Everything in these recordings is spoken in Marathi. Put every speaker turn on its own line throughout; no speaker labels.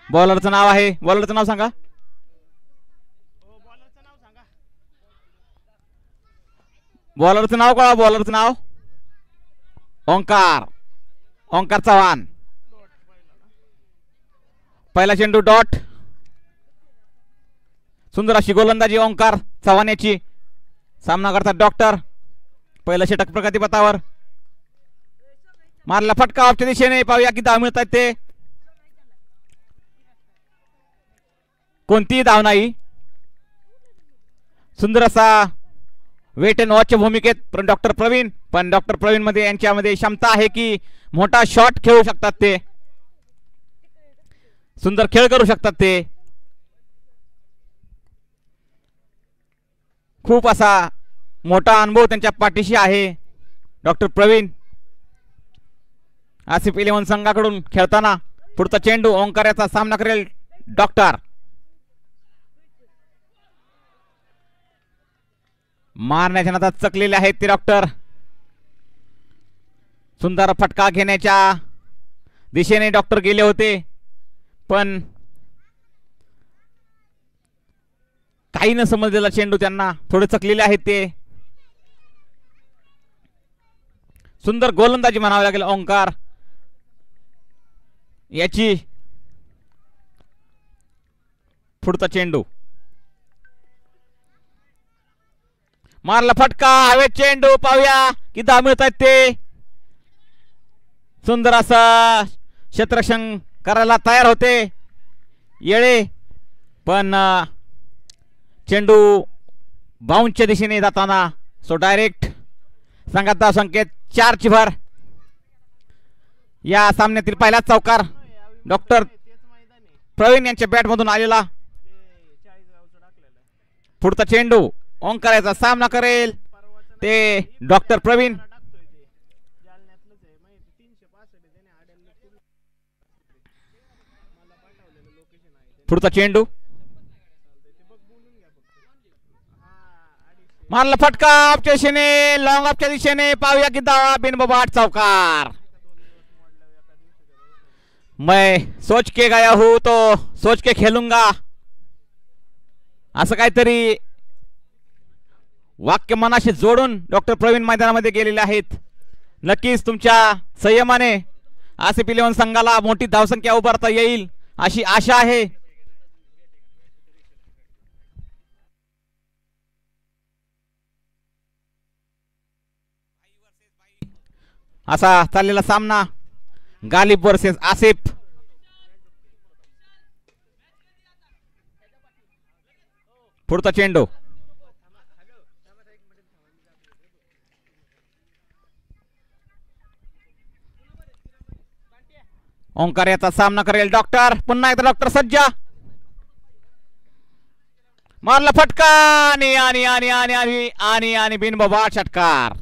बॉलरचं नाव आहे, बॉलरचं नाव सांगा. बॉलरचं नाव कळा, बॉलरचं नाव ओंकार, ओंकार चव्हाण. पहिला चेंडू डॉट. सुंदर अशी गोलंदाजी ओंकार चव्हाण याची. सामना करतात डॉक्टर. पहिलं षटक प्रगतीपथावर. मारला फटका ऑफच्या दिशेने. पाहूया किती धाव मिळतात ते. कोणतीही धाव नाही. सुंदर असा वेट अँड वॉचच्या भूमिकेत डॉक्टर प्रवीण. पण डॉक्टर प्रवीण मध्ये यांच्यामध्ये क्षमता आहे की मोठा शॉट खेळू शकतात ते. सुंदर खेळ करू शकतात ते. खूप असा मोठा अनुभव त्यांच्या पाठीशी आहे डॉक्टर प्रवीण. आसिफ इलेव्हन संघाकडून खेळताना पुढचा चेंडू ओंकार याचा सामना करेल डॉक्टर. मारण्याच्या नादात चकलेले आहेत ते डॉक्टर. सुंदर फटका घेण्याच्या दिशेने डॉक्टर गेले होते पण काही न समजलेला चेंडू त्यांना थोडे चकलेले आहेत ते. सुंदर गोलंदाजी म्हणावी लागेल ओंकार याची. पुढचा चेंडू मारला फटका हवेत चेंडू. पाहूया किती धाव मिळतात ते. सुंदर असा क्षेत्ररक्षण करायला तयार होते येळे पण चेंडू बाउंसच्या दिशेने जाताना सो डायरेक्ट संघात धाव संख्येत 4 ची भर. या सामन्यातील पहिलाच चौकार डॉक्टर प्रवीण यांच्या बॅट मधून आलेला. पुढचा चेंडू ओंकाराचा सामना करेल ते डॉक्टर प्रवीण. पुढचा चेंडू मारला फटका आपच्या दिशेने लॉंग आपच्या दिशेने. पाहूया की धावा बिनबोबाट चौकार. मैं सोच के गया हूं तो सोच के खेलूंगा असं काहीतरी वाक्य मनाशी जोडून डॉक्टर प्रवीण मैदानामध्ये गेलेले आहेत. नक्कीच तुमच्या संयमाने आसिफ इलेव्हन संघाला मोठी धावसंख्या उभारता येईल अशी आशा आहे. असा चाललेला सामना गालिब वर्सेस आसिफ. पुढचा चेंडू ओंकार याचा सामना करेल डॉक्टर. पुन्हा एकदा डॉक्टर सज्जा. मारला फटका आणि आणि आणि आणि आणि आणि आणि बिनबोबाट षटकार.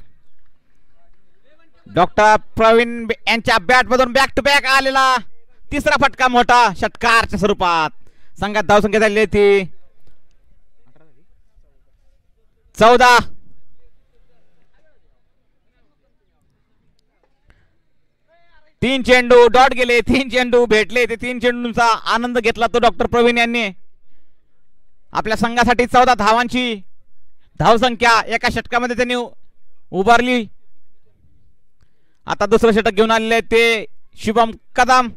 डॉक्टर प्रवीण यांच्या बॅट मधून बॅक टू बॅक आलेला तिसरा फटका मोठा षटकारच्या स्वरूपात. संघात धावसंख्या झाली होती 14. तीन चेंडू डॉट गेले. 3 चेंडू भेटले. ते 3 चेंडूंचा आनंद घेतला तो डॉक्टर प्रवीण यांनी. आपल्या संघासाठी 14 धावांची धावसंख्या एका षटकामध्ये त्यांनी उभारली. आता दुसरं षटक घेऊन आलेले ते शुभम कदम.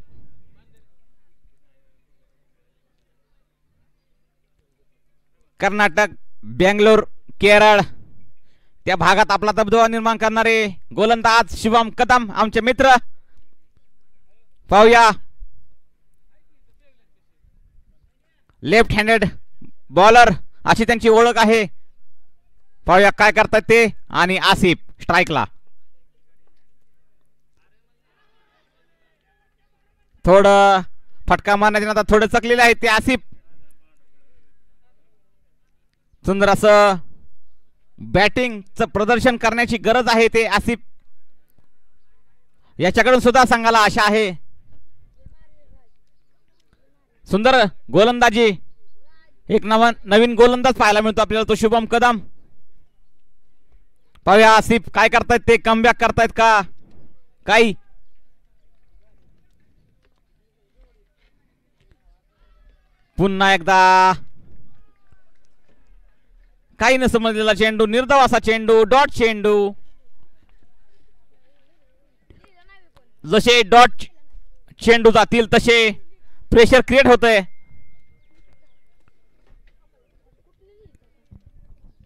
कर्नाटक बेंगलोर केरळ त्या भागात आपला दबदबा निर्माण करणारे गोलंदाज शुभम कदम आमचे मित्र. पाहूया लेफ्ट हँडेड बॉलर अशी त्यांची ओळख आहे. पाहूया काय करतात ते. आणि आसिफ स्ट्राईकला. थोडं फटका मारण्याच्या नादात थोडे चकलेले आहेत ते आसिफ. सुंदर असं बॅटिंगचं प्रदर्शन करण्याची गरज आहे ते आसिफ. याच्याकडून सुद्धा संघाला आशा आहे. सुंदर गोलंदाजी. एक नवीन गोलंदाज पाहायला मिळतो आपल्याला तो शुभम कदम. पाहूया आसिफ काय करतायत ते. कमबॅक करतायत का काही. पुन्हा एकदा काही न समजलेला चेंडू, निर्धाव असा चेंडू, डॉट चेंडू. जसे डॉट चेंडू जातील तसे प्रेशर क्रिएट होतंय.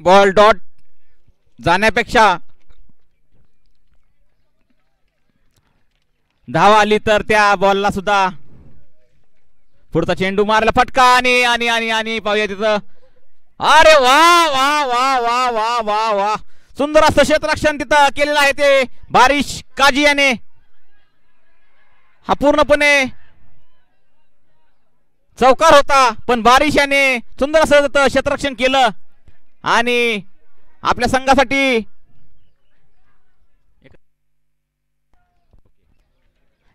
बॉल डॉट जाण्यापेक्षा धाव आली तर त्या बॉलला सुद्धा पुढचा चेंडू मारला फटका आणि आणि आणि आणि पाहूया तिथं. अरे वा वा वा वा वा वा वा, सुंदर असं क्षेत्ररक्षण तिथं केलेलं आहे ते बारिश काजी याने. हा पूर्णपणे चौकार होता पण बारिश याने सुंदर असं क्षेत्ररक्षण केलं आणि आपल्या संघासाठी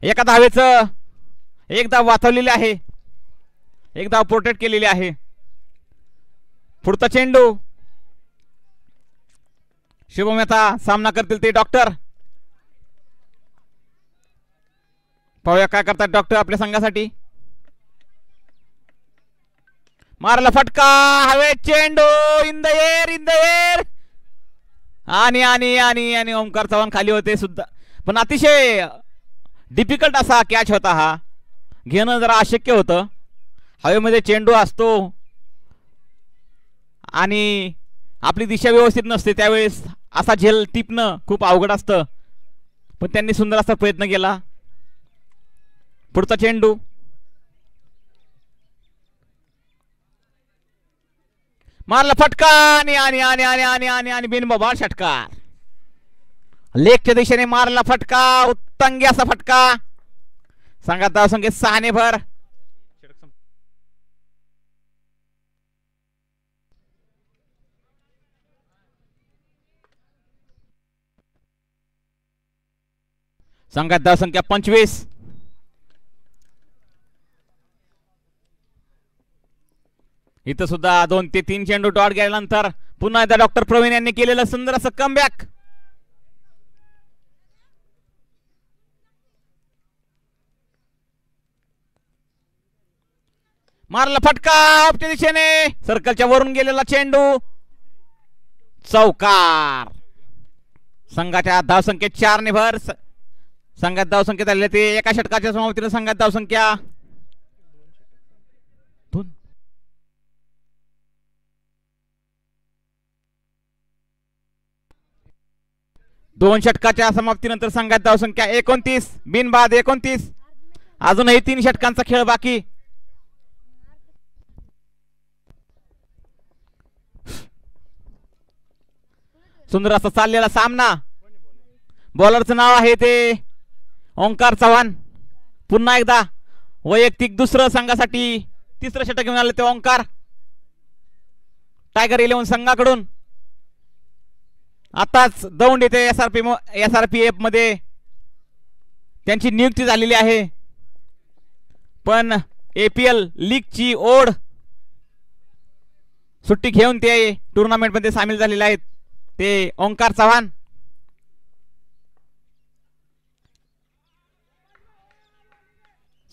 एका धावेचं एक धाव वाचवलेले आहे, एक धाव प्रोटेक्ट केलेली आहे. पुढचा चेंडू शुभम याचा सामना करतील ते डॉक्टर. पाहूया काय करतात डॉक्टर आपल्या संघासाठी. मारला फटका, हवे चेंडू, in the air, in the air. आणि आणि आणि आणि ओमकार चव्हाण खाली होते सुद्धा, पण अतिशय डिफिकल्ट असा कॅच होता हा. घेणं जरा अशक्य होतं. हवेमध्ये चेंडू असतो आणि आपली दिशा व्यवस्थित नसते, त्यावेळेस असा झेल टिपणं खूप अवघड असतं, पण त्यांनी सुंदर असा प्रयत्न केला. पुढचा चेंडू मारला फटका आणि आणि आणि आणि आणि आणि आणि बिनबाद षटकार. लेगच्या दिशेने मारला फटका, उत्तंगी असा फटका. संघात धाव संख्या 6 ने भर. संघात धाव संख्या 25. इथं सुद्धा 2 ते 3 चेंडू डॉट गेल्यानंतर पुन्हा एकदा डॉक्टर प्रवीण यांनी केलेलं सुंदर असं कमबॅक. मारला फटका ऑफच्या दिशेने, सर्कलच्या वरून गेलेला चेंडू, चौकार. संघाच्या धावसंख्या 4 ने भर. संघात धावसंख्या झालेल्या ते एका षटकाच्या समाप्तीने संघात धावसंख्या 2 षटकाच्या समाप्तीनंतर संघात धावसंख्या 29, बिनबाद 29. अजूनही 3 षटकांचा खेळ बाकी. सुंदर असा चाललेला सामना. बॉलरचं नाव आहे ते ओंकार चव्हाण. पुन्हा एकदा वैयक्तिक दुसरं संघासाठी तिसरं षटक घेऊन आले ते ओंकार. टायगर 11 संघाकडून आताच दौंड येथे SRPF मध्ये त्यांची नियुक्ती झालेली आहे, पण APL लीगची ओढ सुट्टी घेऊन ते टुर्नामेंट मध्ये सामील झालेले आहेत ते ओंकार चव्हाण.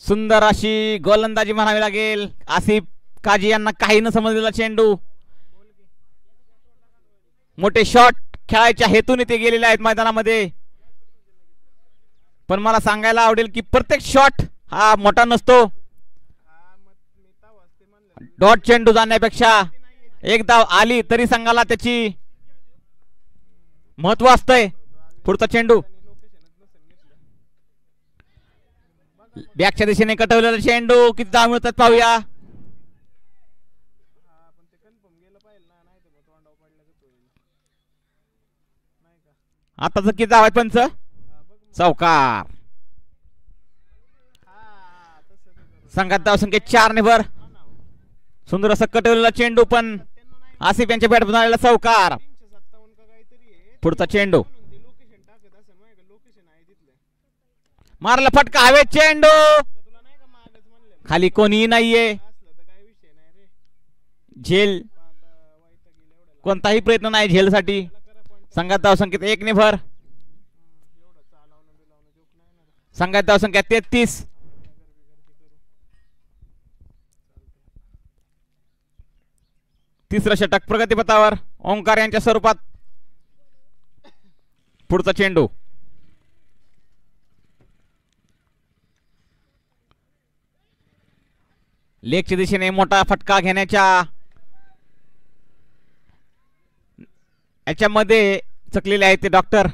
सुंदर अशी गोलंदाजी म्हणावी लागेल. आसिफ काजी यांना काही न समजलेला चेंडू. मोठे शॉट खेळायच्या हेतूने ते गेलेले आहेत मैदानामध्ये, पण मला सांगायला आवडेल की प्रत्येक शॉट हा मोठा नसतो. डॉट चेंडू जाण्यापेक्षा एक धाव आली तरी संघाला त्याची महत्व असतंय. पुढचा चेंडू बॅकच्या दिशेने कटवलेला चेंडू, किती धाव मिळतात पाहूया. आताच किती धाव आहेत पंच? चौकार. संघात धाव संख्या 4 ने भर. सुंदर असं कटवलेला चेंडू, पण आसिफ यांच्या बॅटमधून आलेला चौकार. पुढचा चेंडू मारला फटका, हवे चेंडू, खाली कोणीही नाहीये. झेल कोणताही प्रयत्न नाही झेलसाठी. संघात धाव संख्येत 1 ने भर. संघात धाव संख्या 33. तिसरं षटक प्रगतीपथावर ओंकार यांच्या स्वरूपात. पुढचा चेंडू लेगच्या दिशेने मोठा फटका घेण्याच्या याच्यामध्ये चकलेले आहेत ते डॉक्टर,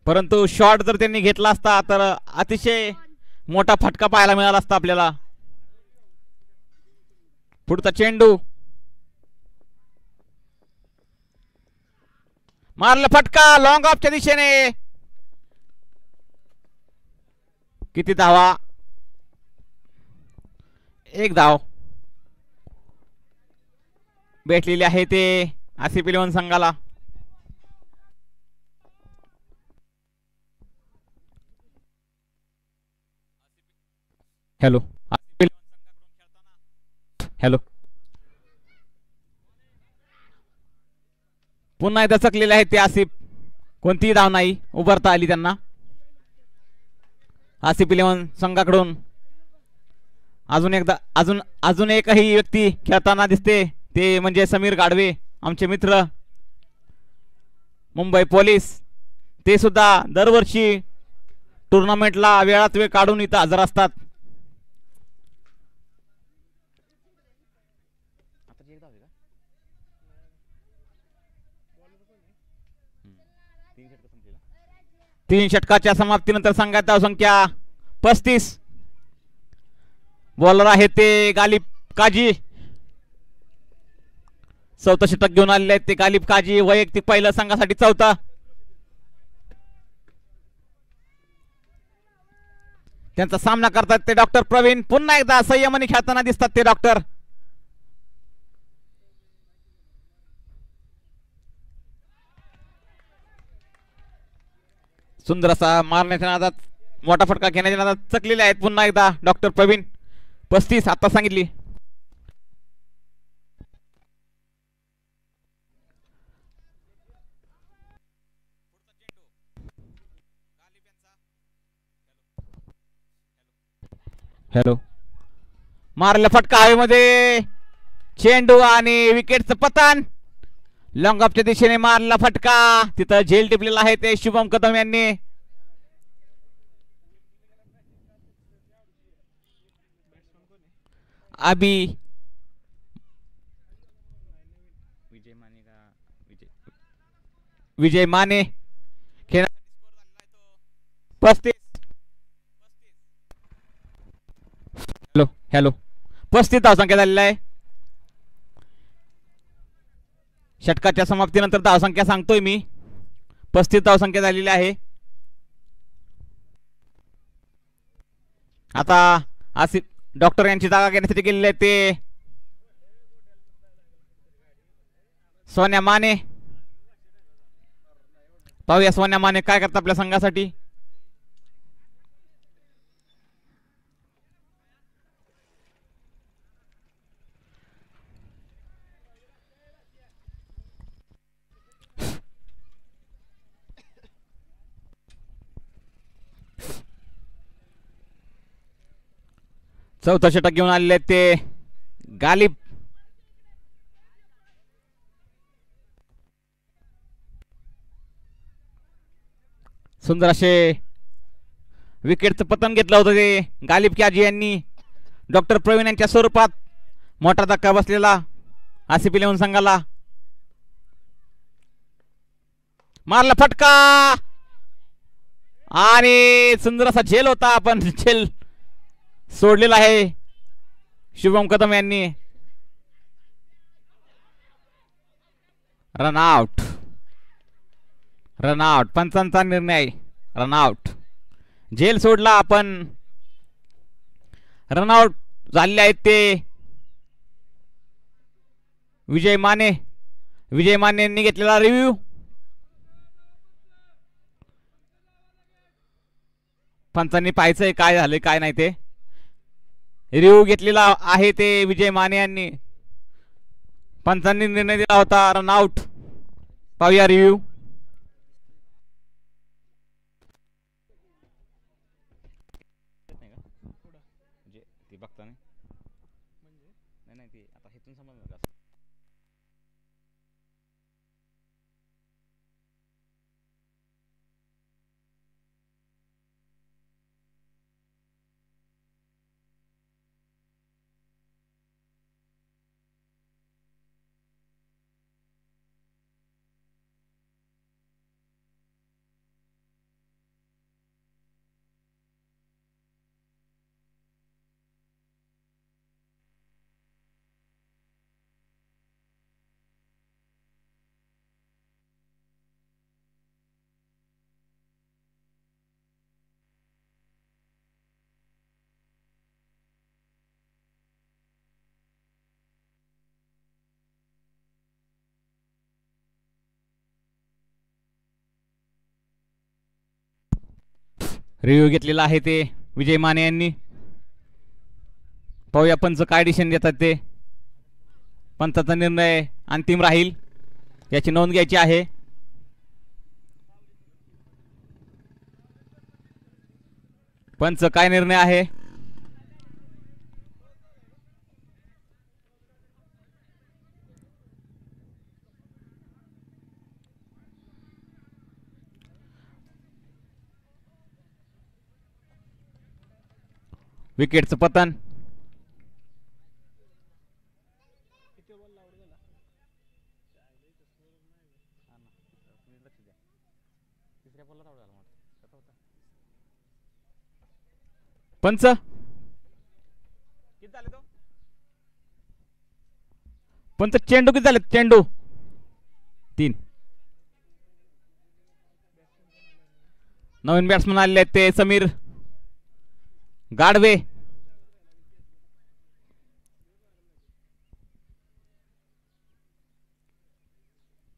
परंतु शॉट जर त्यांनी घेतला असता तर अतिशय मोठा फटका पाहायला मिळाला असता आपल्याला. पुढचा चेंडू मारला फटका लॉंग ऑफच्या दिशेने. किती धावा? एक धाव भेटलेली आहे ते आसिफ इलेव्हन संघाला. हॅलो हॅलो, पुन्हा एकदा चकलेले आहेत ते आसिफ. कोणतीही धाव नाही उभारता आली त्यांना. आसिफ इलेव्हन संघाकडून अजून एकही व्यक्ती खेळताना दिसते, ते म्हणजे समीर गाडवे, आमचे मित्र मुंबई पोलीस. ते सुद्धा दरवर्षी टुर्नामेंटला वेळात वेळ काढून इथं हजर असतात. तीन षटकाच्या समाप्तीनंतर संघात धावसंख्या 35. बॉलर आहे ते गालिब काजी. चौथं षटक घेऊन आलेले आहेत ते गालिब काजी. वैयक्तिक पहिलं संघासाठी चौथा. त्यांचा सामना करतात ते डॉक्टर प्रवीण. पुन्हा एकदा संयमाने खेळताना दिसतात ते डॉक्टर. सुंदर असा मारण्याच्या नादात, मोठा फटका घेण्याच्या नादात चकलेले आहेत पुन्हा एकदा डॉक्टर प्रवीण. 35 आता सांगितली. हॅलो, मारला फटका हवेमध्ये. चेंडू आणि विकेटचं पतन. लॉंग ऑफच्या दिशेने मारला फटका. तिथं झेल टिपलेला आहे ते शुभम कदम यांनी. अभी विजय माने 35. हॅलो हॅलो, 35 धावसंख्या झालेला आहे. षटकाच्या समाप्तीनंतर धावसंख्या सांगतोय मी. 35 धावसंख्या झालेली आहे. आता आसिफ डॉक्टर यांची जागा घेण्यासाठी गेलेले आहेत ते सोन्या माने. पाहूया सोन्या माने काय करतात आपल्या संघासाठी. चौथा षटक घेऊन आलेले आहेत ते गालिब. सुंदर असे विकेटचं पतन घेतलं होतं ते गालिब काजी यांनी. डॉक्टर प्रवीण यांच्या स्वरूपात मोठा धक्का बसलेला आसिफ इलेव्हन संघाला. मारला फटका आणि सुंदर असा झेल होता, पण झेल सोडलेला आहे शुभम कदम यांनी. रनआउट. रनआउट. पंचांचा निर्णय रनआउट. झेल सोडला आपण. रनआउट झालेले आहेत ते विजय माने. विजय माने यांनी घेतलेला रिव्ह्यू. पंचांनी पाहायचंय काय झालंय काय नाही ते. रिव्ह्यू घेतलेला आहे ते विजय माने यांनी. पंचांनी निर्णय दिला होता रनआउट. पाहूया रिव्ह्यू. नाही ते आता हेतून समजणार का? रिव्ह्यू घेतलेला आहे ते विजय माने यांनी. पाहूया पंच काय डिसिजन देतात ते. पंचाचा निर्णय अंतिम राहील याची नोंद घ्यायची आहे. पंच काय निर्णय आहे? विकेटचं पतन. पंच किती झाले? तो पंच चेंडू किती झाले? चेंडू 3. नवीन बॅट्समन आलेले आहेत ते समीर गाडवे.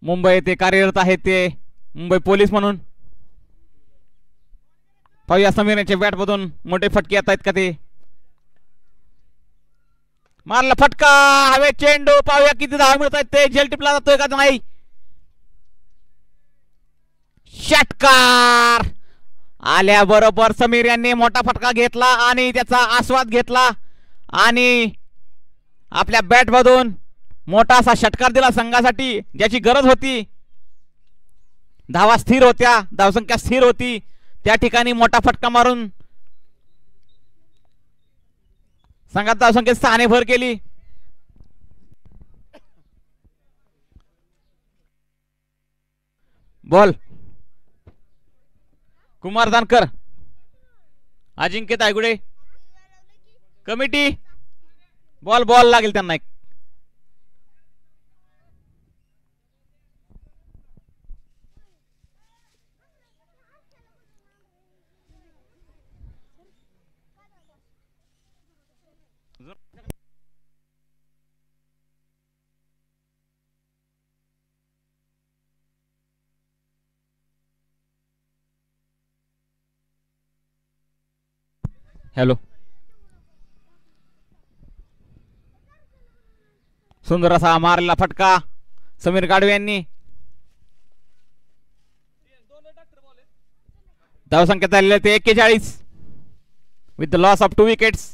मुंबई येथे कार्यरत आहेत ते मुंबई पोलीस म्हणून. पाहूया समीरच्या बॅट मधून मोठे फटके येत आहेत का ते. मारला फटका हवे चेंडू. पाहूया किती धावा मिळत आहेत ते. जेल टिपला जातोय का नाही. षटकार आल्याबरोबर समीर यांनी मोठा फटका घेतला आणि त्याचा आस्वाद घेतला आणि आपल्या बॅट मधून मोठा असा षटकार दिला संघासाठी ज्याची गरज होती. धावा स्थिर होत्या, धावसंख्या स्थिर होती. त्या ठिकाणी मोठा फटका मारून संघात धावसंख्येत 6 ने भर केली. बॉल कुमार जानकर, अजिंक्य तायगुडे, कमिटी. बॉल बॉल लागेल त्यांना एक. हॅलो. सुंदर असा मारलेला फटका समीर गाडवे यांनी. धावसंख्या झालेले ते 41 with the loss of 2 wickets.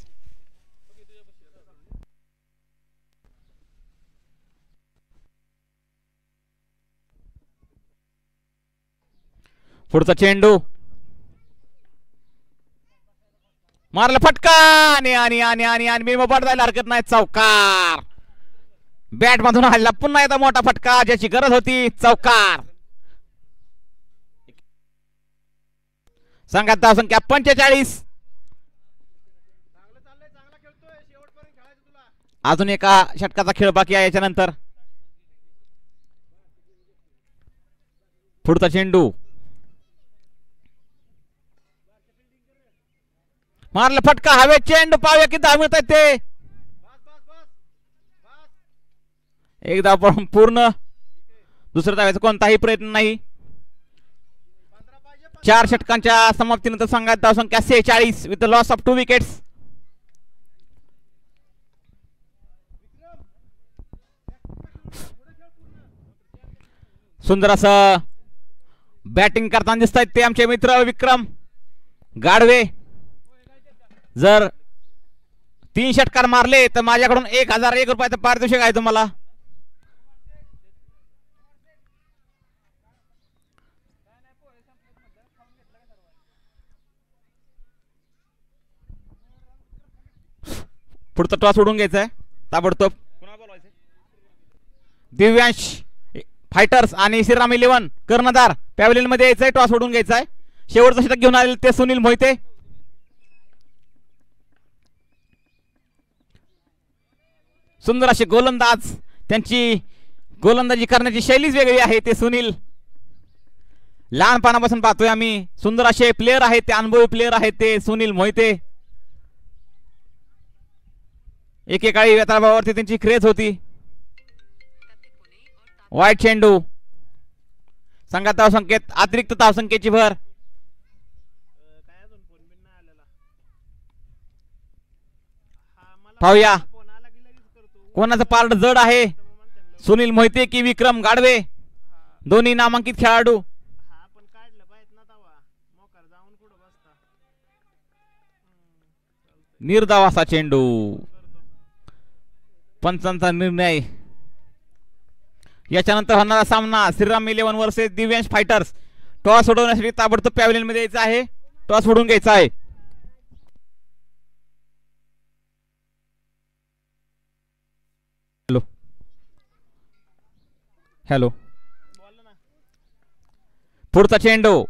पुढचा चेंडू मारला फटका आणि आणि आणि आणि आणि मी मोबाईल जायला हरकत नाही. चौकार बॅट मधून हल्ला पुन्हा एकदा मोठा फटका ज्याची गरज होती. चौकार. संघात धावसंख्या 45. अजून एका षटकाचा खेळ बाकी आहे याच्यानंतर. पुढचा चेंडू मारला फटका हवे चेंडू. पाहूया किती धाव मिळत आहेत ते. एकदा पूर्ण. दुसऱ्या धावेचा कोणताही प्रयत्न नाही. 4 षटकांच्या समाप्तीनंतर संघात धावसंख्या 46 with the loss of 2 wickets. सुंदर असं बॅटिंग करताना दिसत आहेत ते आमचे मित्र विक्रम गाडवे. जर 3 षटकार मारले तर माझ्याकडून 1001 रुपयाचं पारितोषिक आहे तुम्हाला. पुढचा टॉस उडून घ्यायचा आहे ताबडतोब. दिव्यांश फायटर्स आणि श्रीराम 11 कर्णधार पॅव्हलियन मध्ये यायचंय. टॉस उडून घ्यायचा आहे. शेवटचं षटक घेऊन आलेले ते सुनील मोहिते. सुंदर असे गोलंदाज, त्यांची गोलंदाजी करण्याची शैलीच वेगळी आहे. ते सुनील लहानपणापासून पाहतोय आम्ही. सुंदर असे प्लेयर आहेत ते, अनुभवी प्लेयर आहेत ते सुनील मोहिते. एकेकाळी वेताळावरती त्यांची क्रेज होती. वाईट चेंडू. संघात धावसंख्येत अतिरिक्त धावसंख्येची भर. पाहूया कोणाचं पारड जड आहे, सुनील मोहिते की विक्रम गाडवे. दोन्ही नामांकित खेळाडू. निर्धाव असा चेंडू. पंचांचा निर्णय. याच्यानंतर होणारा सामना Shriram 11 versus Divyansh fighters. Toss सोडवण्यासाठी ताबडतोब पॅव्हलियन मध्ये यायचं आहे. टॉस सोडून घ्यायचा आहे. Hello hello. पुढचा चेंडू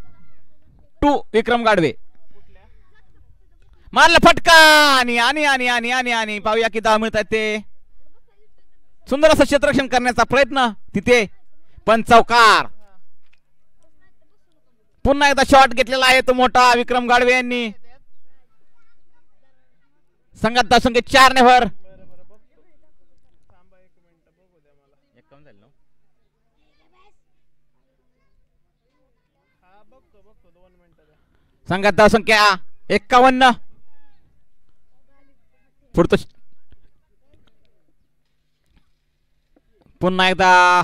टू विक्रम गाडवे. मारला फटका आणि आणि आणि आणि आणि आणि पाहूया की धाव मिळतात ते. सुंदर असं क्षेत्ररक्षण करण्याचा प्रयत्न तिथे, पण चौकार. पुन्हा एकदा शॉट घेतलेला आहे तो मोठा विक्रम गाडवे यांनी. संघात धावसंख्या 4 ने भर. संघात धावसंख्या 51. पुढचं पुन्हा एकदा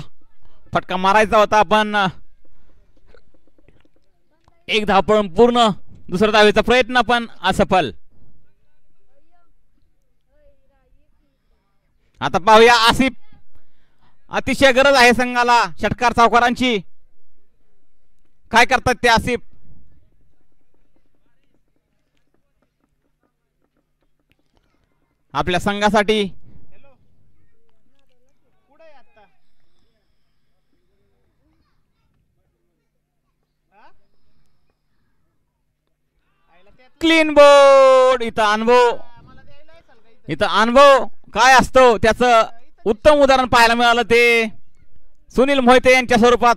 फटका मारायचा होता, पण एक धाव पळून पूर्ण. दुसरा धावेचा प्रयत्न पण असफल. आता पाहूया आसिफ. अतिशय गरज आहे संघाला षटकार सावकारांची. काय करतात ते आसिफ. आपल्या संघासाठी क्लीन बोर्ड. इथं अनुभव काय असतो त्याचं उत्तम उदाहरण पाहायला मिळालं ते सुनील मोहिते यांच्या स्वरूपात.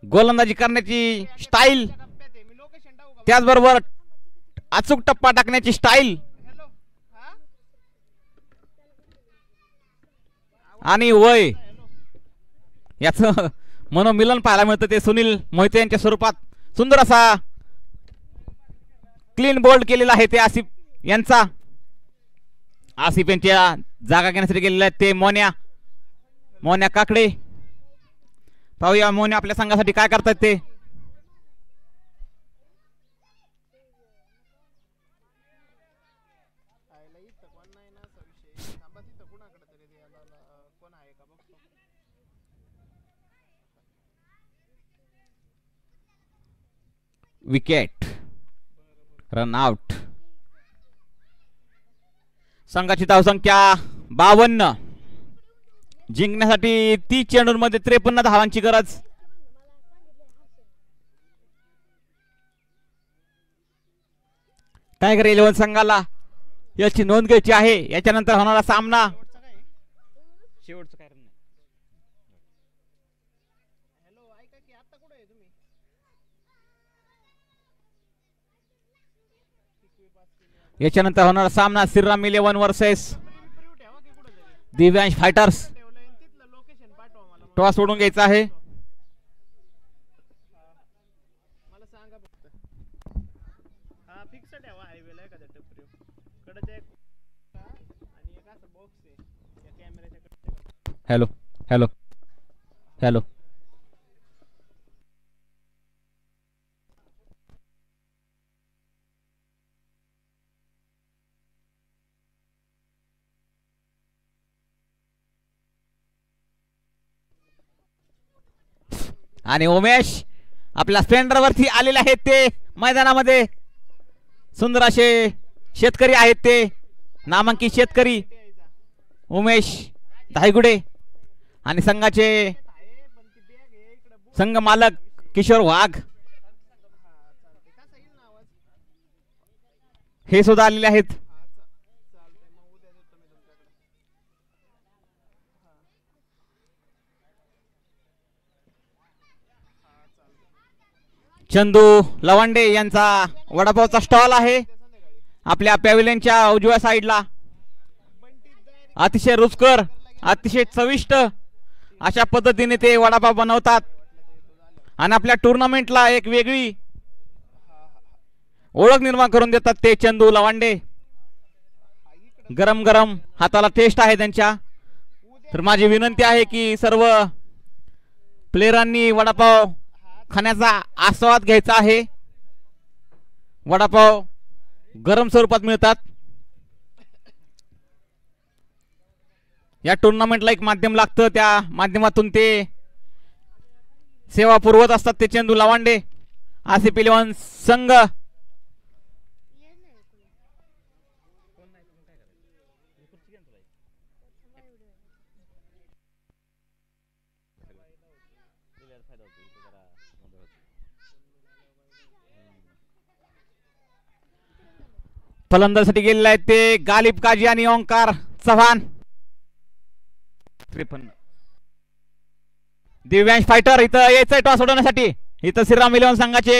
गोलंदाजी करण्याची स्टाईल, त्याचबरोबर अचूक टप्पा टाकण्याची स्टाईल आणि वय याचं मनोमिलन पाहायला मिळतं ते सुनील मोहिते यांच्या स्वरूपात. सुंदर असा क्लीन बोल्ड केलेला आहे ते आसिफ यांचा. आसिफ यांच्या जागा घेण्यासाठी गेलेले आहेत ते मोन्या काकडे. पाहूया मोन्या आपल्या संघासाठी काय करतात ते. विकेट. Run out. संघाची धावसंख्या 52. जिंकण्यासाठी 30 चेंडूंमध्ये 53 धावांची गरज. टायगर 11 संघाला याची नोंद घ्यायची आहे. याच्यानंतर होणारा सामना शेवटचं काय नाही. याच्यानंतर होणारा सामना Shriram 11 versus Divyansh fighters. Toss सोडून घ्यायचा आहे. Hello hello hello. आणि उमेश आपल्या स्प्लेंडरवरती आलेले आहेत ते मैदानामध्ये. सुंदर असे शेतकरी आहेत ते, नामांकित शेतकरी उमेश धायगुडे आणि संघाचे संघ मालक किशोर वाघ हे सुद्धा आलेले आहेत. चंदू लवांडे यांचा वडापावचा स्टॉल आहे आपल्या पॅव्हिलियनच्या उजव्या साईडला. अतिशय रुचकर, अतिशय चविष्ट अशा पद्धतीने ते वडापाव बनवतात आणि आपल्या टुर्नामेंटला एक वेगळी ओळख निर्माण करून देतात ते चंदू लवांडे. गरम गरम हाताला टेस्ट आहे त्यांच्या. तर माझी विनंती आहे की सर्व प्लेयरांनी वडापाव खाण्याचा आस्वाद घ्यायचा आहे. वडापाव गरम स्वरूपात मिळतात. या टुर्नामेंटला एक माध्यम लागतं, त्या माध्यमातून ते सेवा पुरवत असतात ते चंदू लवांडे. आसिफ इलेव्हन संघ फलंदाजीसाठी गेलेले आहेत ते गालिब काजी आणि ओंकार चव्हाण. 53 दिव्यांश फायटर इथं यायचंय टॉस सोडवण्यासाठी. इथं श्रीराम इलेव्हन संघाचे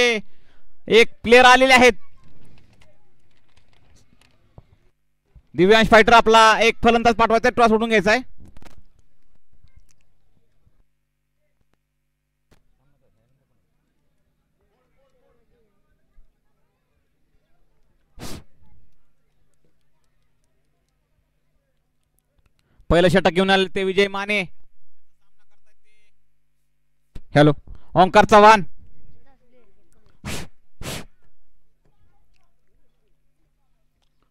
एक प्लेयर आलेले आहेत. दिव्यांश फायटर आपला एक फलंदाज पाठवायचा, टॉस सोडून घ्यायचा आहे. पहिलं षटक घेऊन आले ते विजय माने. हॅलो ओंकार चव्हाण.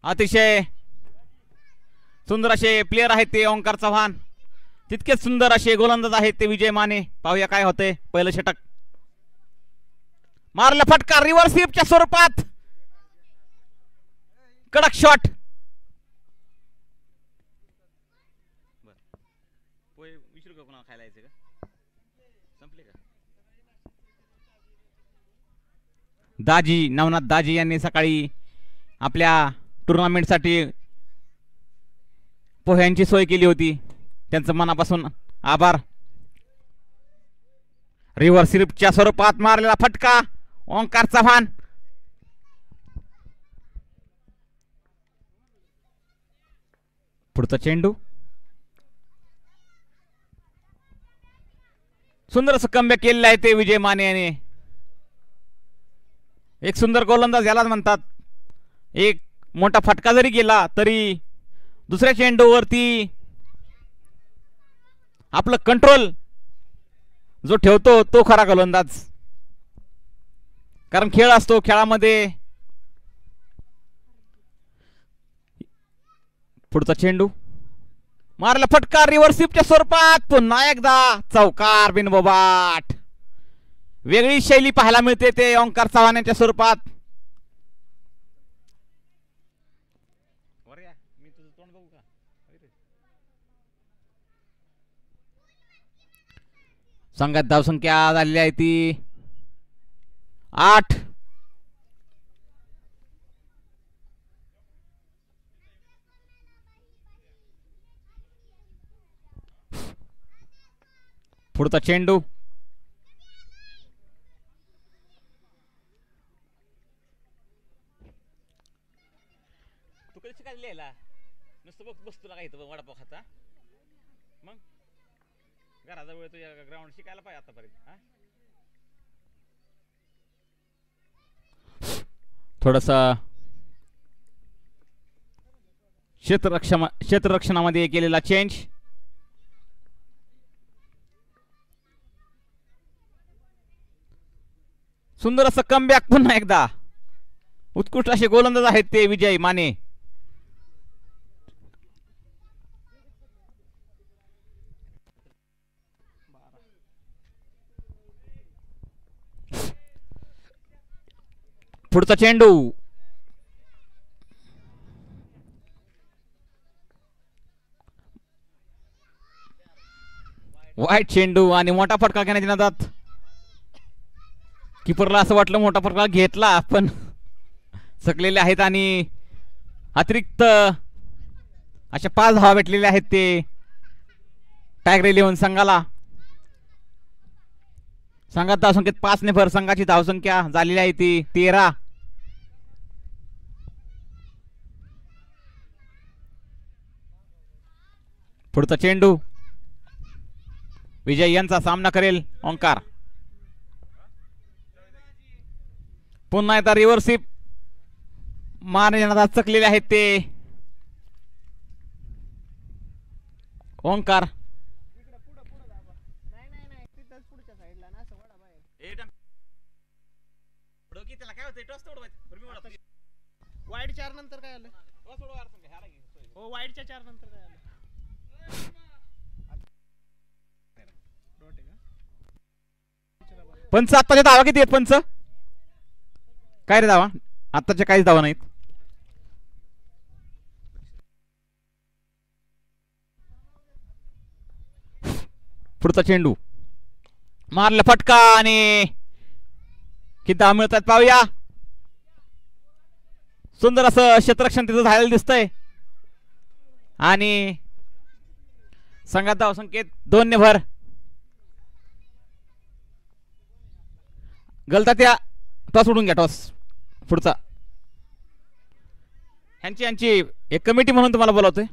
अतिशय सुंदर असे प्लेयर आहेत ते ओंकार चव्हाण. तितकेच सुंदर असे गोलंदाज आहेत ते विजय माने. पाहूया काय होते. पहिलं षटक मारला फटका रिव्हर्स स्वीपच्या स्वरूपात. कडक शॉट. दाजी नवनाथ दाजी यांनी सकाळी आपल्या टुर्नामेंटसाठी पोह्यांची सोय केली होती, त्यांचं मनापासून आभार. रिव्हर्स स्वीपच्या स्वरूपात मारलेला फटका ओंकार चव्हाण. पुढचा चेंडू सुंदर असं कमबॅक केलेलं आहे ते विजय माने याने. एक सुंदर गोलंदाज याला म्हणतात. एक मोठा फटका जरी गेला तरी दुसऱ्या चेंडूवरती आपलं कंट्रोल जो ठेवतो तो खरा गोलंदाज. कारण खेळ असतो, खेळामध्ये पुढचा चेंडू मारला फटका रिव्हर्स स्वीपच्या स्वरूपात. पुन्हा एकदा चौकार बिनबोबाट. वेगळी शैली पाहायला मिळते ते ओंकार चव्हाण यांच्या स्वरूपात. संघात धावसंख्या झालेली आहे ती 8. पुढचा चेंडू नुसतं बस तुला काय वडापाव खाता मग घराजवळ तुझ्या ग्राउंड शिकायला पाहिजे आतापर्यंत. थोडसा क्षेत्ररक्षणामध्ये केलेला चेंज. सुंदर असं कमबॅक पुन्हा एकदा. उत्कृष्ट असे गोलंदाज आहेत ते विजय माने. पुढचा चेंडू वाईट चेंडू आणि मोठा फटका घेण्याच्या नादात किपरला असं वाटलं मोठा फटका घेतला पण चकलेले आहेत आणि अतिरिक्त अशा 5 धावा भेटलेल्या आहेत ते टायगर 11 संघाला. संघात धावसंख्येत 5 ने भर. संघाची धावसंख्या झालेली आहे ती 13. पुढचा चेंडू विजय यांचा सामना करेल ओंकार. पुन्हा एकदा रिव्हर्सिप मारण्यात चकलेले आहेत ते ओंकार.
वाईड 4 नंतर काय आलं? हो वाईडच्या 4 नंतर काय आलं?
पंच आत्ताच्या धावा किती आहेत पंच? काय रे धावा? आत्ताच्या काहीच धावा नाहीत. पुढचा चेंडू मारला फटका आणि किती धावा मिळतात पाहूया. सुंदर असं क्षेत्ररक्षण तिथं झालेलं दिसतंय आणि संघात धाव संकेत 2 ने भर. गलता त्या टॉस उडून घ्या. टॉस पुढचा ह्यांची एक कमिटी म्हणून तुम्हाला बोलवतोय.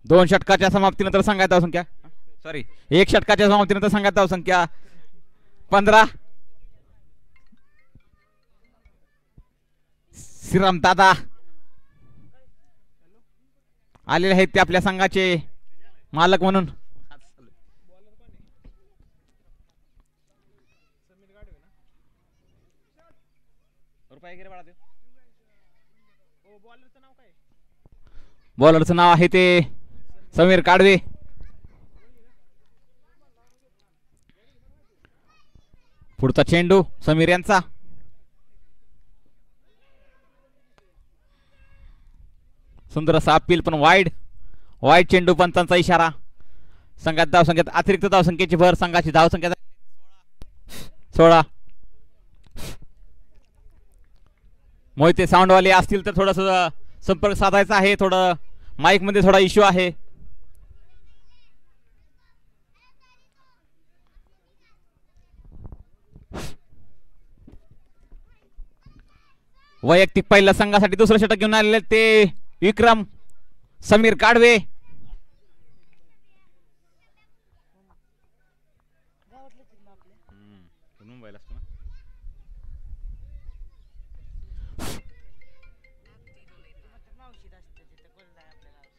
दोन षटकाच्या समाप्तीनंतर संघात धावसंख्या सॉरी 1 षटकाच्या समाप्तीनंतर संघात धावसंख्या 15. श्रीराम दादा आलेले आहेत ते आपल्या संघाचे मालक म्हणून. बॉलरचं नाव आहे ते समीर काडवे. पुढचा चेंडू समीर यांचा. सुंदर असा अपील पण वाईड चेंडू पंचांचा इशारा. संघात धावसंख्येत अतिरिक्त धावसंख्येची भर. संघाची धावसंख्या 16. मोहिते साऊंडवाले असतील तर थोडस संपर्क साधायचा आहे. थोडं माईक मध्ये थोडा इश्यू आहे. वैयक्तिक पहिल्या संघासाठी दुसरं षटक घेऊन आलेले ते विक्रम समीर काडवे.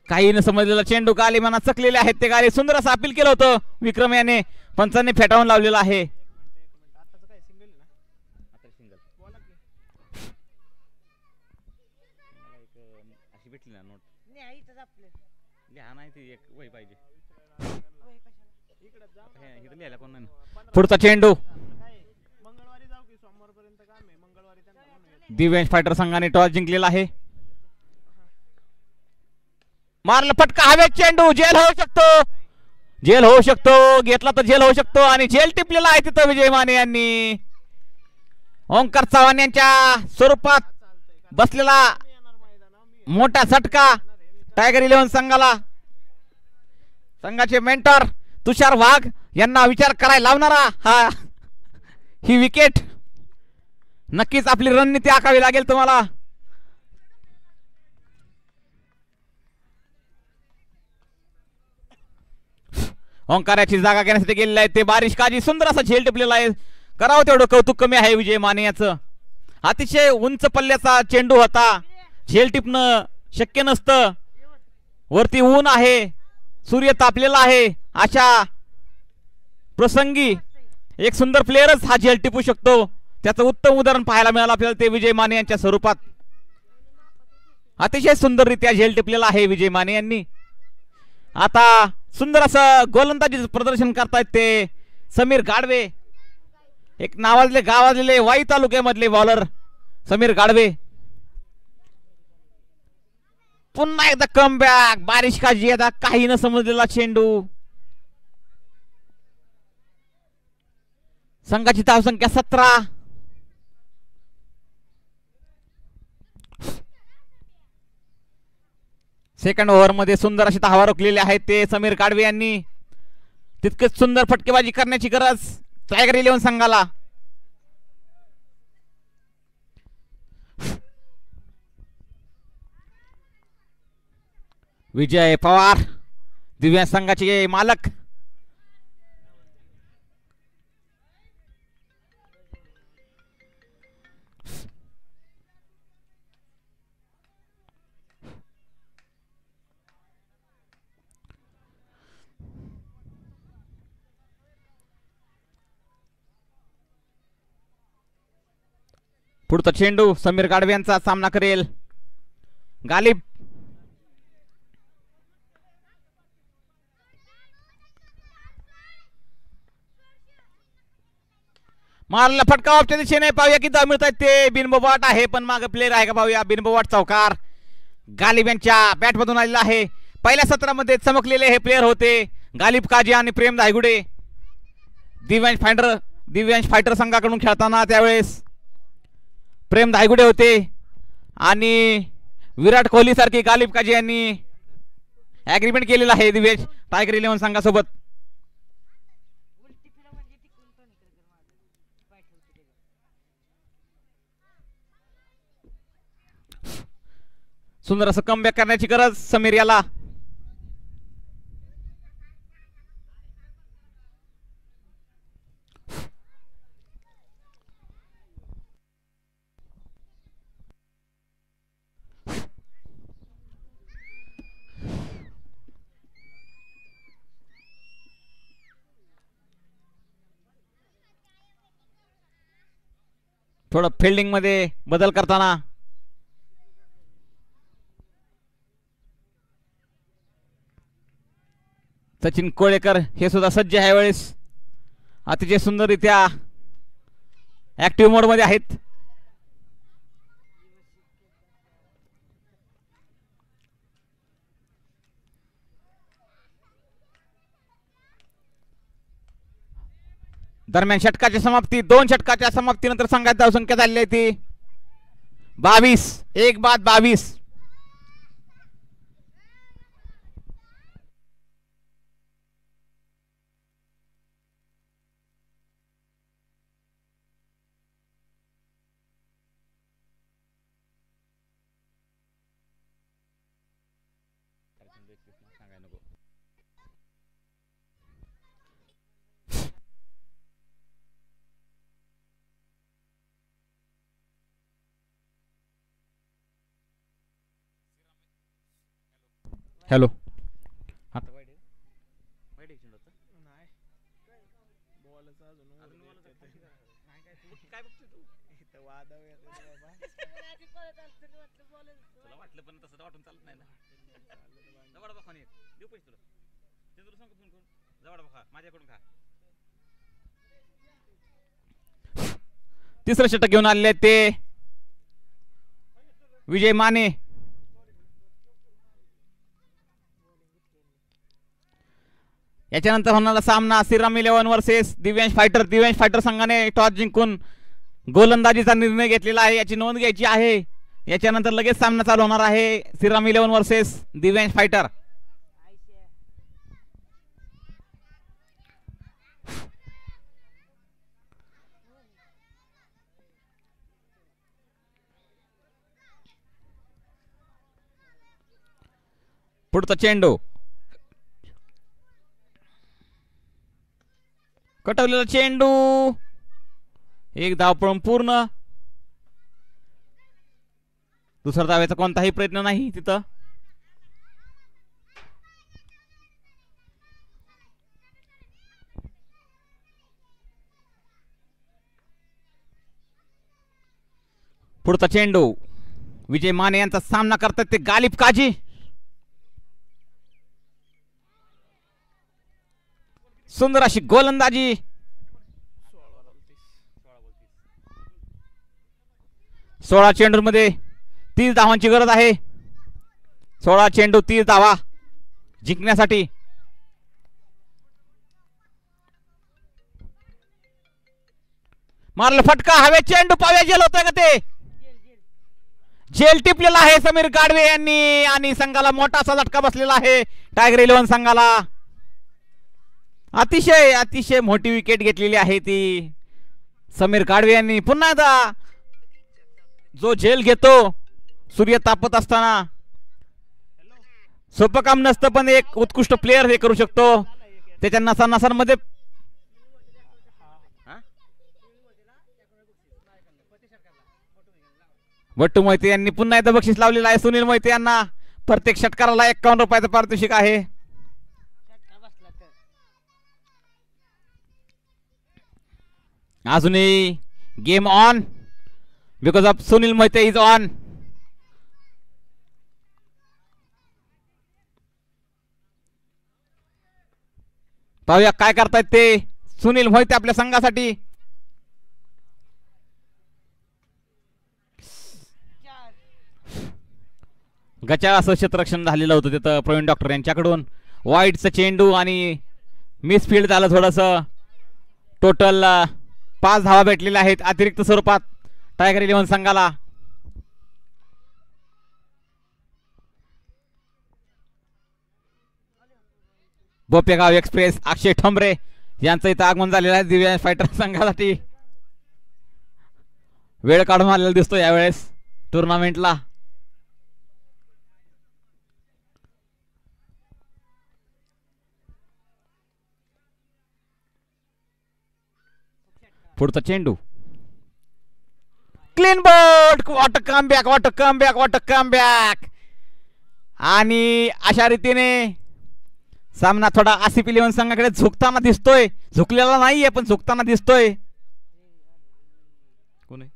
काही न समजलेला चेंडू गाली मनात चकलेले आहेत ते गाली. सुंदर असं अपील केलं होतं विक्रम याने. पंचांनी फेटाळून लावलेला आहे. पुढचा चेंडू दिव्यांश फायटर संघाने टॉस जिंकलेला आहे. मारला फटका हवेत चेंडू. जेल होऊ शकतो. घेतला तर जेल होऊ शकतो आणि जेल टिपलेला आहे तिथं विजय माने यांनी. ओंकार चव्हाण यांच्या स्वरूपात बसलेला मोठा झटका टायगर 11 संघाला. संघाचे मेंटर तुषार वाघ यांना विचार करायला लावणारा ही विकेट. नक्कीच आपली रणनीती आखावी लागेल तुम्हाला. ओंकाराची जागा घेण्यासाठी गेलेला आहे ते बारिश काजी. सुंदर असा झेल टिपलेला आहे. करावं तेवढं कौतुक कमी आहे विजय माने याचं. अतिशय उंच पल्ल्याचा चेंडू होता. झेल टिपणं शक्य नसतं. वरती ऊन आहे. सूर्य तापलेला आहे. अशा प्रसंगी एक सुंदर प्लेयरच हा झेल टिपू शकतो. त्याचं उत्तम उदाहरण पाहायला मिळालं आपल्याला ते विजय माने यांच्या स्वरूपात. अतिशय सुंदररित्या झेल टिपलेला आहे विजय माने यांनी. आता सुंदर असं गोलंदाजीचं प्रदर्शन करतायत ते समीर गाडवे, एक नावाजले गावाजलेले वाई तालुक्यामधले बॉलर समीर गाडवे. पुन्हा एकदा कम बॅक, बारिश का जियादा, काही न समजलेला चेंडू. संघाची धावसंख्या 17. सेकंड ओव्हर मध्ये सुंदर अशी धावा रोखलेली आहेत ते समीर गाडवे यांनी. तितकेच सुंदर फटकेबाजी करण्याची गरज टायगर 11 संघाला. विजय पवार दिव्यांग संघाचे मालक. पुढचा चेंडू समीर गाडवे यांचा सामना करेल गालिब. मारला फटका ऑफच्या दिशेने. पाहूया किती धावा मिळतात ते. बिनबोबाट आहे पण मागे प्लेयर आहे का पाहूया. बिनबोबाट चौकार गालिब यांच्या बॅट मधून आलेला आहे. पहिल्या सत्रामध्ये चमकलेले हे प्लेयर होते गालिब काजी आणि प्रेम धायगुडे. दिव्यांश फायटर संघाकडून खेळताना त्यावेळेस प्रेम धायगुडे होते आणि विराट कोहली सारखी गालिब काजी यांनी ऍग्रीमेंट केलेला आहे दिव्यांश टायगर 11 संघासोबत. सुंदर असं कमबॅक करण्याची गरज समीर याला. थोडं फिल्डिंग मध्ये बदल करताना सचिन कोळेकर हे सुद्धा सज्ज आहे. वेळेस अतिशय सुंदररित्या ऍक्टिव्ह मोड मध्ये आहेत. दरम्यान षटकाची समाप्ती. 2 षटकाच्या समाप्तीनंतर संघाची धावसंख्या झालेली आहे ती 22. 1 बाद 22. हॅलो. तिसरं षटक घेऊन आलेले ते विजय माने. याच्यानंतर होणारा सामना Shriram 11 versus Divyansh fighter. Divyansh fighter संघाने टॉस जिंकून गोलंदाजीचा निर्णय घेतलेला आहे याची नोंद घ्यायची आहे. याच्यानंतर लगेच सामना चालू होणार आहे श्रीराम 11 वर्सेस दिव्यांश फायटर. पुढचा चेंडू कटवलेला चेंडू. एक धाव पळून पूर्ण. दुसरा धावेचा कोणताही प्रयत्न नाही तिथं. पुढचा चेंडू विजय माने यांचा सामना करतात ते गालिब काजी. सुंदर अशी गोलंदाजी. 16 चेंडूमध्ये 30 धावांची गरज आहे. 16 चेंडू 30 धावा जिंकण्यासाठी. मारलं फटका हवे चेंडू पाव्या जेल होतोय का ते जेल टिपलेला आहे समीर गाडवे यांनी आणि संघाला मोठा असा झटका बसलेला आहे टायगर 11 संघाला. अतिशय अतिशय मोठी विकेट घेतलेली आहे ती समीर गाडवे यांनी. पुन्हा एकदा जो झेल घेतो सूर्य तापत असताना सोपं काम नसतं पण एक उत्कृष्ट प्लेयर हे करू शकतो. त्याच्या नसांमध्ये बट्टू मोहिते यांनी पुन्हा एकदा बक्षीस लावलेलं आहे सुनील मोहिते यांना. प्रत्येक षटकाराला 51 रुपयाचं पारितोषिक आहे. अजूनही game on because of Sunil Mohite is on. पाहूया काय करतायत ते सुनील मोहिते आपल्या संघासाठी. गचा असं क्षेत्ररक्षण झालेलं होतं तिथं प्रवीण डॉक्टर यांच्याकडून. वाईटचं चेंडू आणि मिसफील्ड झालं थोडस. टोटल 5 धावा भेटलेल्या आहेत अतिरिक्त स्वरूपात टायगर 11 संघाला. बोपेगाव एक्सप्रेस अक्षय ठोंबरे यांचं इथं आगमन झालेलं आहे दिव्यांग फायटर संघासाठी. वेळ काढून आलेला दिसतो यावेळेस टुर्नामेंटला. पुढचा चेंडू clean board. What come back what come back what come back. आणि अशा रीतीने सामना थोडा आसिफ 11 संघाकडे झुकताना दिसतोय. झुकलेला नाहीये पण झुकताना दिसतोय. कोण आहे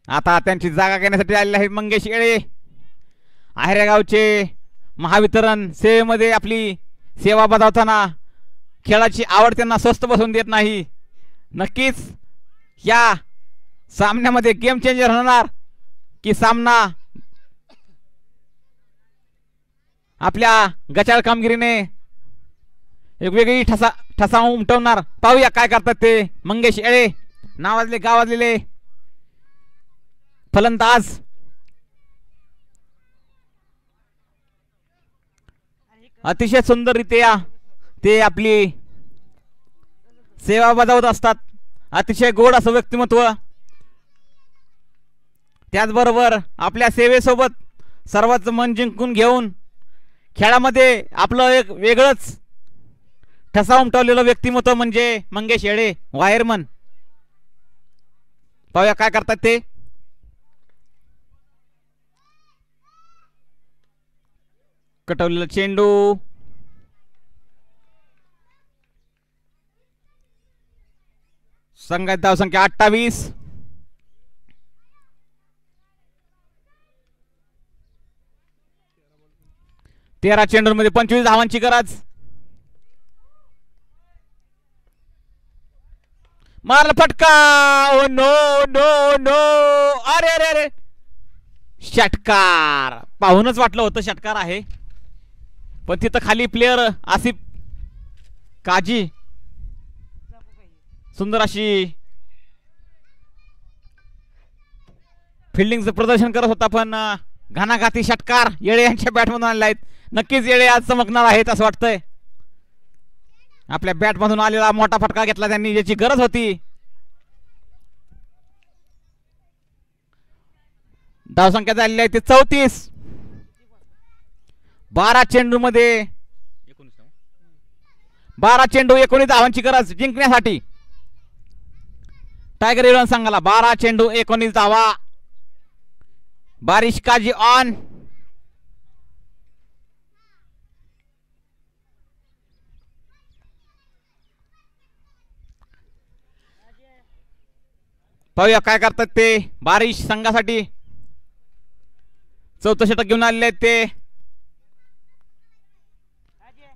आता त्यांची जागा घेण्यासाठी आलेले आहेत मंगेश येळे. आहेरेगावचे महावितरण सेवेमध्ये आपली सेवा बजावताना खेळाची आवड त्यांना स्वस्त बसून देत नाही. नक्कीच या सामन्यामध्ये गेम चेंजर होणार की सामना आपल्या गचाळ कामगिरीने एक वेगळी ठसा उमटवणार. पाहूया काय करतात ते मंगेश येळे नावाजले गावाजलेले फलंदाज. अतिशय सुंदररित्या ते आपली सेवा बजावत असतात. अतिशय गोड असं व्यक्तिमत्व. त्याचबरोबर आपल्या सेवेसोबत सर्वांच मन जिंकून घेऊन खेळामध्ये आपलं एक वेगळंच ठसा उमटवलेलं व्यक्तिमत्व म्हणजे मंगेश येळे वायरमन. पाहूया काय करतात ते. कटवलेला चेंडू संघात धाव संख्या 28. तेरा चेंडूमध्ये 25 धावांची गरज. मारला फटका. Oh no no no. अरे अरे अरे षटकार. पाहूनच वाटलं होतं षटकार आहे पण तिथं खाली प्लेयर आसिफ काजी सुंदर अशी फिल्डिंगचं प्रदर्शन करत होता पण घानाघाती षटकार येळे यांच्या बॅटमधून आलेले आहेत. नक्कीच येळे आज चमकणार आहेत असं वाटतंय. आपल्या बॅटमधून आलेला मोठा फटका घेतला त्यांनी ज्याची गरज होती. धावसंख्या झालेली आहे ते 34. 12 चेंडू मध्ये 12 चेंडू 19 धावांची गरज जिंकण्यासाठी टायगर 11 संघाला. 12 चेंडू 19 धावा. बारिश काजी ऑन. पाहूया काय करतात ते बारिश संघासाठी. चौथं षटक घेऊन आलेले आहेत ते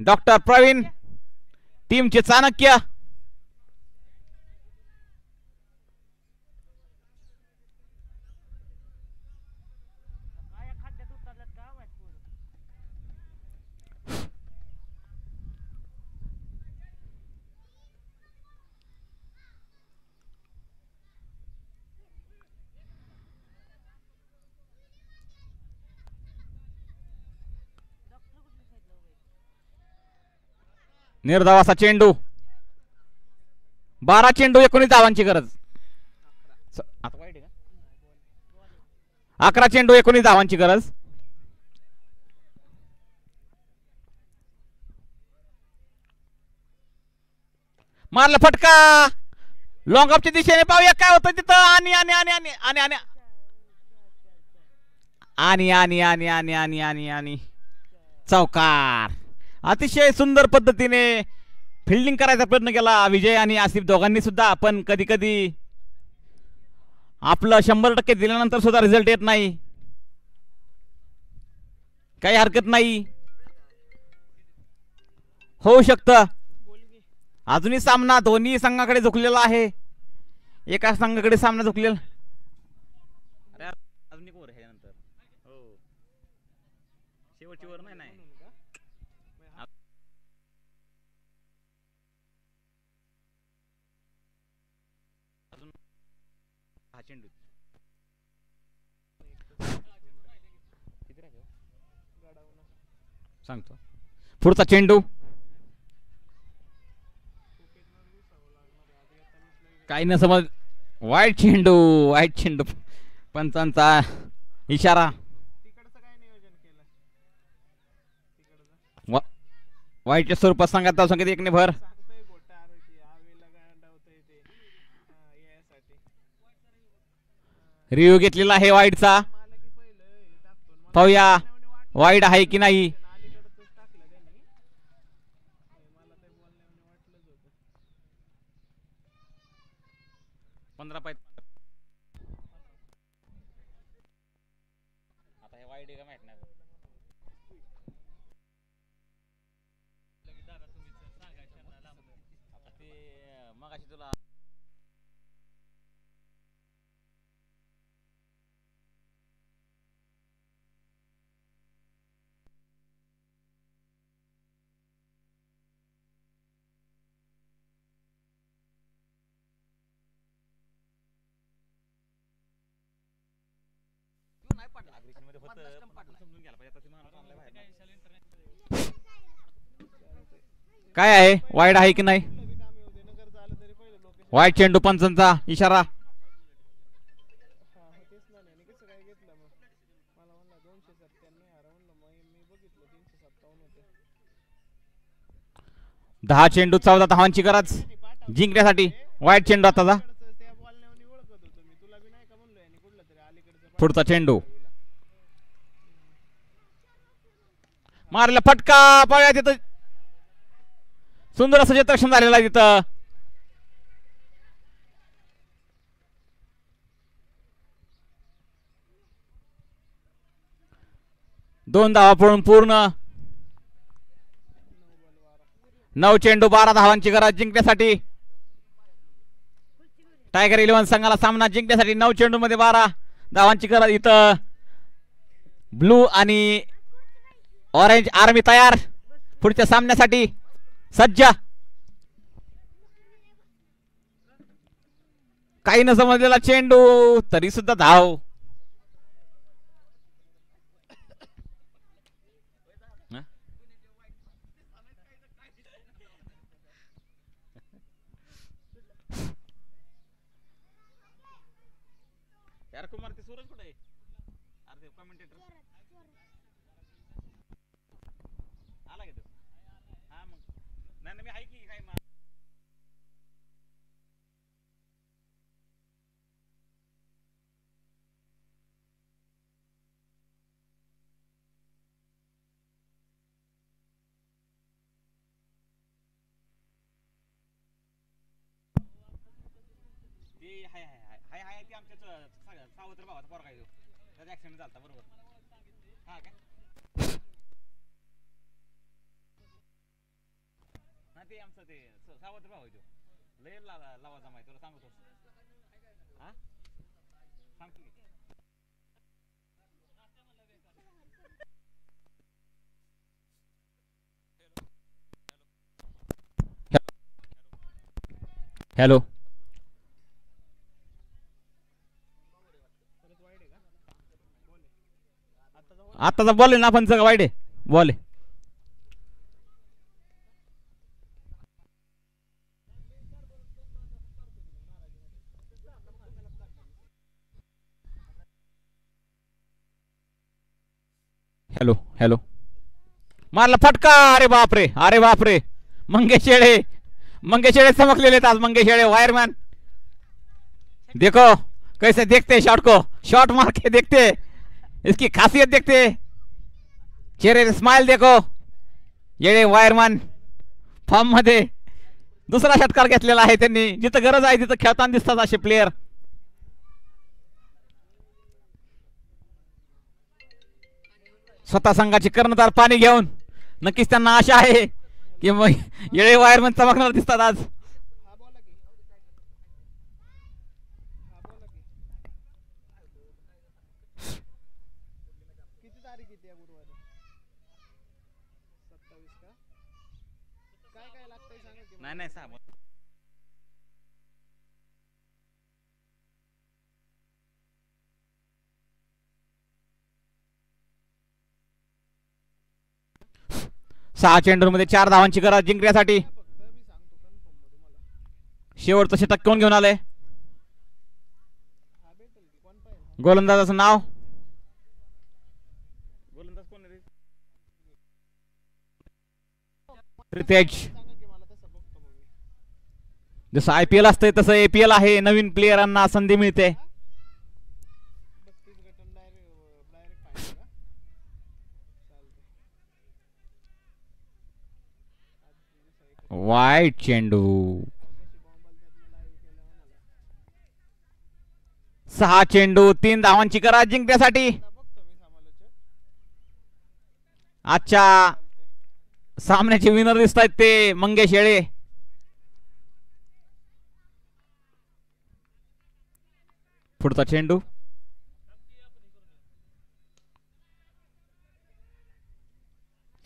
डॉक्टर प्रवीण, टीमचे चाणक्य. निर्धावाचा चेंडू. 12 चेंडू 19 धावांची गरज. 11 चेंडू 19 धावांची गरज. मारला फटका लॉंग ऑफच्या दिशेने. पाहूया काय होतं तिथं. आणि आणि आणि आणि आणि आणि आणि आणि आणि आणि आणि आणि आणि चौकार. अतिशय सुंदर पद्धतीने फिल्डिंग करायचा प्रयत्न केला विजय आणि आसिफ दोघांनी सुद्धा. पण कधी कधी आपलं 100% दिल्यानंतर सुद्धा रिझल्ट येत नाही. काही हरकत नाही, होऊ शकतं. अजूनही सामना दोन्ही संघाकडे झुकलेला आहे. एका संघाकडे सामना झुकलेला. अजून एक ओव्हर आहे नंतर. हो, शेवटची ओव्हर नाही. अजून हा चेंडू सांगतो. पुढचा चेंडू. काही न समज. वाईट चेंडू. पंचांचा इशारा. वाईटच्या स्वरूपात सांगत संगीत 1 ने भर. रिव्ह्यू घेतलेला आहे वाईटचा. पाहूया वाईट आहे की नाही. आता हे वाईट आहे का माहित नाही. आता ते मगाशी तुला काय आहे, वाईट आहे की नाही. वाईट चेंडू. पंचांचा इशारा. दहा चेंडू 14 धावांची गरज जिंकण्यासाठी. वाईट चेंडू आताचा. पुढचा चेंडू. मारला फटका. पाया तिथं सुंदर असं क्षेत्ररक्षण झालेलं आहे तिथं. दोन धावा पळून पूर्ण. 9 चेंडू 12 धावांची गरज जिंकण्यासाठी. टायगर 11 संघाला सामना जिंकण्यासाठी 9 चेंडू मध्ये 12 धावांची गरज. इथं ब्लू आणि ऑरेंज आर्मी तयार पुढच्या सामन्यासाठी सज्ज. काही न समजलेला चेंडू तरी सुद्धा धाव. यार कुमार ते सूरज कुठे आहे. अरे कमेंटेटर आला का. हा मग नाही मी आहे की काय. हाय हाय ते आमच्या सावत्र भावाचा पोरगा आहे तो. त्याचा ऍक्सिडेंट झाला बरोबर. हा काय ना ते आमचं ते सावत्र भाव आहे तो. लय लावाचा माहिती तुला सांगतो. हा सांगतो की. हॅलो
परत वाईट आहे का? बोल आहे. आत्ताचा बॉल
आत्ताचा बॉल आहे ना पण सगळं वाईट आहे बॉल आहे. हॅलो हॅलो मारला फटका. अरे बापरे अरे बापरे. मंगेश शेळे चमकलेले आज. मंगेश शेळे वायरमैन देखो कैसे देखते शॉट को. शॉट मार के देखते. इसकी खासियत देखते. चेहरे स्माइल देखो. येळे वायरमॅन फॉर्म मध्ये दुसरा षटकार घेतलेला आहे त्यांनी. जिथं गरज आहे तिथं खेळताना दिसतात असे प्लेयर. स्वतः संघाचे कर्णधार पाणी घेऊन नक्कीच त्यांना आशा आहे की मग येळे वायरमॅन चमकणार दिसतात आज.
हा बोला की. हा बोला की. किती तारीख येते या गुरुवारी? 27 का? काय काय लागतंय सांगा की.
नाही नाही साहेब. सहा चेंडूमध्ये 4 धावांची गरज जिंकण्यासाठी.
फक्त मी सांगतो कन्फर्म मध्ये मला.
शेवटचं षटक कोण घेऊन आलंय?
हा भेटेल की. कोण पाहिजे?
गोलंदाजाचं नाव. गोलंदाज कोण आहे? रितेश.
सांगा की मला, तसं बघतो मग मी.
जसं IPL असतंय तसं APL आहे. नवीन प्लेयरांना संधी मिळते.
32 गटन डायरेक्ट फायनल का? चालतंय. आज दिवसा एक
वाईट चेंडू.
कशी बॉम्बल त्यातनं लाईव्ह केलं मला.
6 चेंडू 3 धावांची गरज जिंकण्यासाठी.
आता बघतो मी समालोचक.
आजच्या सामन्याचे विनर दिसत आहेत ते मंगेश येळे. पुढचा चेंडू.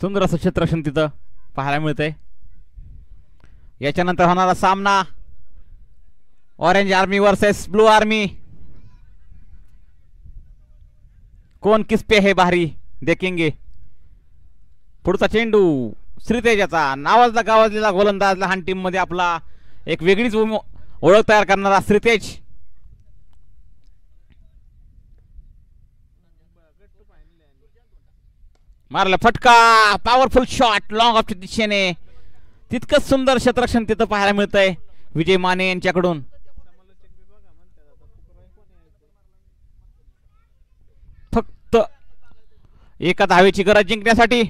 सुंदर असं क्षेत्ररक्षण तिथं पाहायला मिळतंय. याच्यानंतर होणारा सामना orange army versus blue army. कौन किस पे है भारी देखेंगे. पुढचा चेंडू श्रीतेजाचा. नावाजला गावाजलेला गोलंदाज लहान टीम मध्ये आपला एक वेगळीच ओळख तयार करणारा श्रीतेज.
गट्टू फायनल आहे.
मारला फटका. पॉवरफुल शॉट लॉंग ऑफच्या दिशेने. तितकंच सुंदर क्षेत्ररक्षण तिथं पाहायला मिळतंय विजय माने यांच्याकडून.
समालोचक बी बघा म्हणतात आता फुकराय कोण यायचं.
फक्त एका धावेची गरज जिंकण्यासाठी.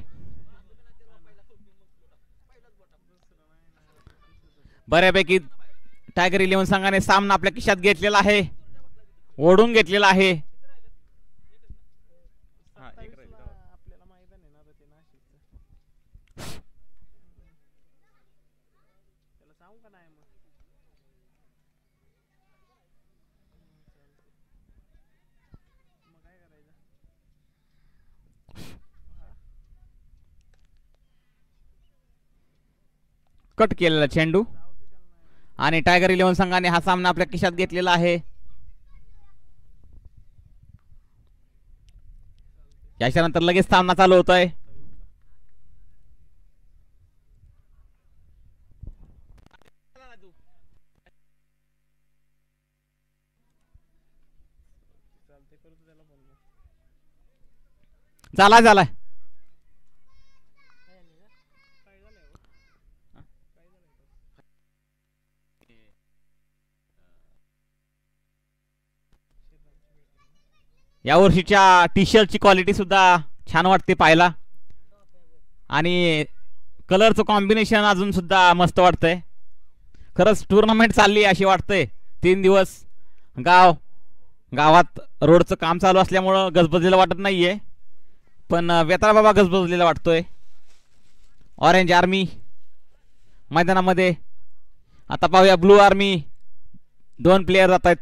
बऱ्यापैकी टायगर 11 संघाने सामना आपल्या खिशात घेतलेला आहे. ओढून घेतलेला आहे.
27 ला आपल्याला मैदान आहे ना रे ते नाशिकचं. त्याला सांगू का नाही मग? चालतंय. मग काय करायचं?
कट केलेला चेंडू.
जाऊ दे त्याला नाही.
आणि टायगर 11 संघाने हा सामना आपल्या खिशात घेतलेला आहे. याच्यानंतर लगेच सामना चालू होतोय.
चालतंय करतो त्याला फोन मग.
झाला झाला.
काय झालं का? काय झालंय हो? काय झालंय तो? शेतांची भेट आहे ना.
या वर्षीच्या टी शर्टची क्वालिटी सुद्धा छान वाटते पाहायला. आणि कलरचं कॉम्बिनेशन अजून सुद्धा मस्त वाटतंय. खरंच टुर्नामेंट चालली अशी वाटतंय. 3 दिवस गावात रोडचं काम चालू असल्यामुळं गजबजलेलं वाटत नाहीये, पण वेताळ बाबा गजबजलेला वाटतोय. ऑरेंज आर्मी मैदानामध्ये. आता पाहूया ब्लू आर्मी. 2 प्लेयर जात आहेत.